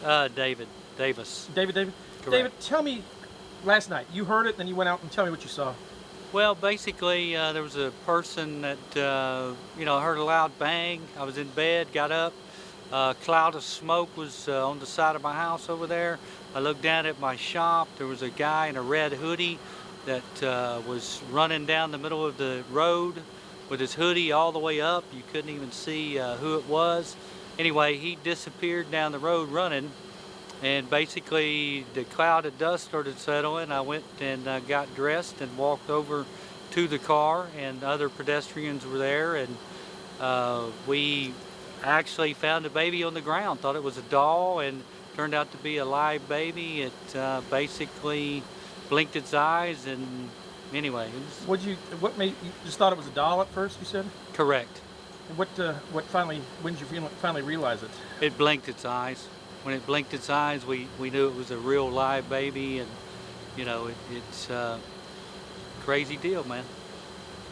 David Davis. David? Correct. David, tell me, last night, you heard it, then you went out and tell me what you saw. Well, basically, there was a person that, heard a loud bang. I was in bed, got up. A cloud of smoke was on the side of my house over there. I looked down at my shop. There was a guy in a red hoodie that was running down the middle of the road with his hoodie all the way up. You couldn't even see who it was. Anyway, he disappeared down the road running. And basically the cloud of dust started settling. I went and got dressed and walked over to the car, and other pedestrians were there, and we actually found a baby on the ground. Thought it was a doll, and turned out to be a live baby. It basically blinked its eyes, and anyway. What made you just thought it was a doll at first, you said? Correct. And when did you finally realize it? It blinked its eyes. When it blinked its eyes, we knew it was a real live baby, and it's a crazy deal, man.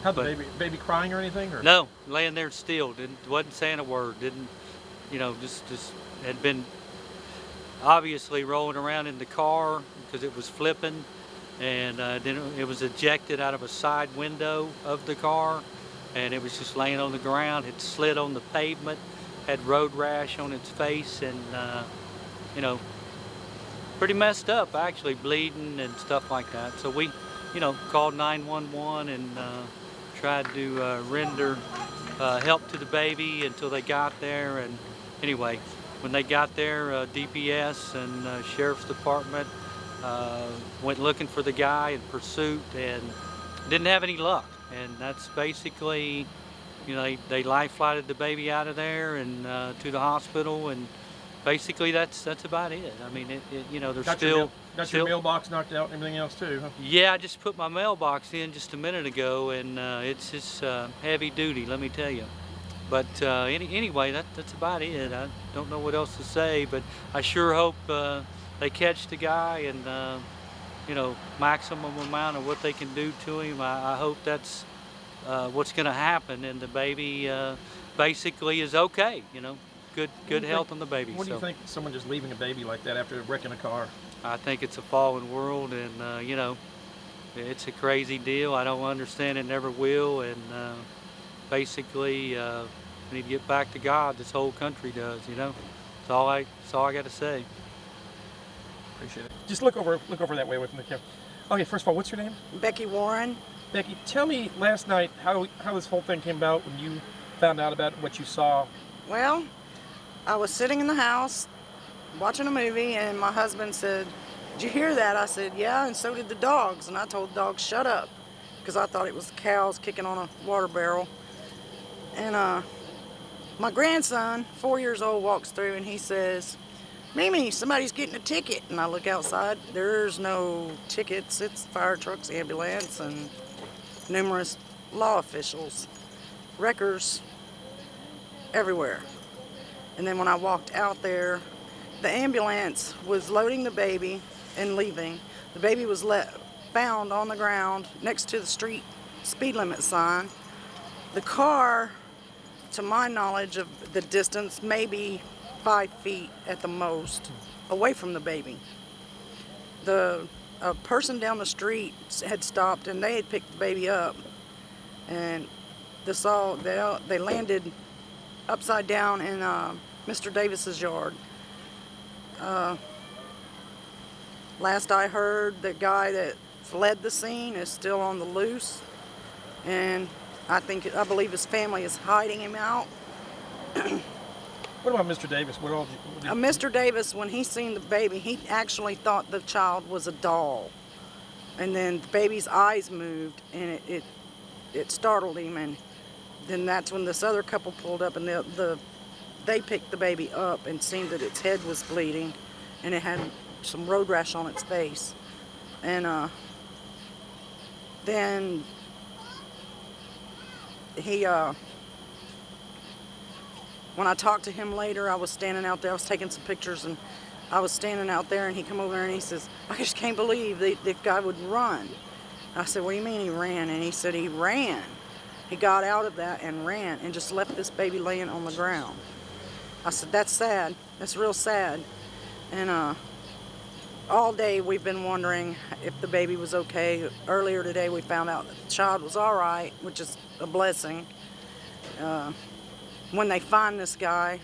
How'd the baby crying or anything? Or? No, laying there still, wasn't saying a word, just had been obviously rolling around in the car because it was flipping, and then it was ejected out of a side window of the car, and it was just laying on the ground. It slid on the pavement, had road rash on its face, and pretty messed up actually, bleeding and stuff like that. So we called 911 and tried to render help to the baby until they got there. And anyway, when they got there, DPS and Sheriff's Department went looking for the guy in pursuit and didn't have any luck. And that's basically, they life flighted the baby out of there and to the hospital, and basically that's about it. I mean, there's got your mailbox knocked out and everything else too, huh? Yeah, I just put my mailbox in just a minute ago, and it's just heavy duty, let me tell you. But anyway, that's about it. I don't know what else to say, but I sure hope they catch the guy and maximum amount of what they can do to him. I hope that's what's going to happen, and the baby basically is okay. Good health on the baby. What do you think, someone just leaving a baby like that after wrecking a car? I think it's a fallen world, and it's a crazy deal. I don't understand it, never will, and basically we need to get back to God. This whole country does. That's all I got to say. Appreciate it. Just look over that way with the camera. Okay, first of all, what's your name? Becky Warren. Becky, tell me last night how this whole thing came about when you found out about what you saw. Well, I was sitting in the house watching a movie, and my husband said, "Did you hear that?" I said, "Yeah," and so did the dogs. And I told the dogs, "Shut up," because I thought it was cows kicking on a water barrel. And my grandson, 4 years old, walks through and he says, "Mimi, somebody's getting a ticket." And I look outside. There's no tickets. It's fire trucks, ambulance, and numerous law officials, wreckers everywhere. And then when I walked out there, the ambulance was loading the baby and leaving. The baby was found on the ground next to the street speed limit sign. The car, to my knowledge of the distance, maybe 5 feet at the most away from the baby. A person down the street had stopped, and they had picked the baby up, and they landed upside down in Mr. Davis's yard. Last I heard, the guy that fled the scene is still on the loose, and I believe his family is hiding him out. What about Mr. Davis? Mr. Davis, when he seen the baby, he actually thought the child was a doll, and then the baby's eyes moved, and it startled him, and then that's when this other couple pulled up, and they picked the baby up and seen that its head was bleeding, and it had some road rash on its face. And then he when I talked to him later, I was standing out there, I was taking some pictures, and I was standing out there, and he come over there and he says, "I just can't believe the guy would run." I said, "What do you mean he ran?" And he said he ran. He got out of that and ran and just left this baby laying on the ground. I said, "That's sad. That's real sad." And all day we've been wondering if the baby was okay. Earlier today we found out that the child was all right, which is a blessing. When they find this guy,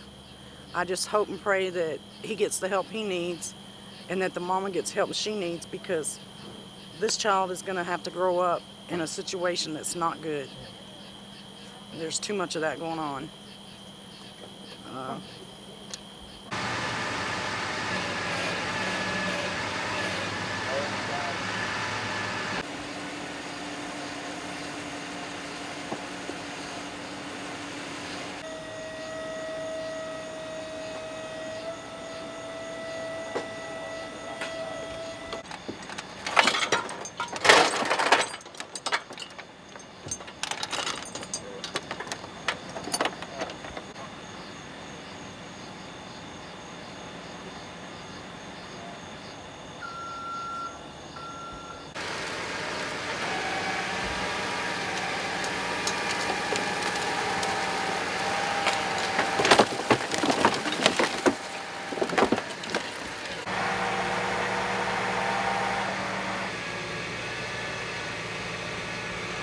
I just hope and pray that he gets the help he needs and that the mama gets help she needs, because this child is going to have to grow up in a situation that's not good. There's too much of that going on.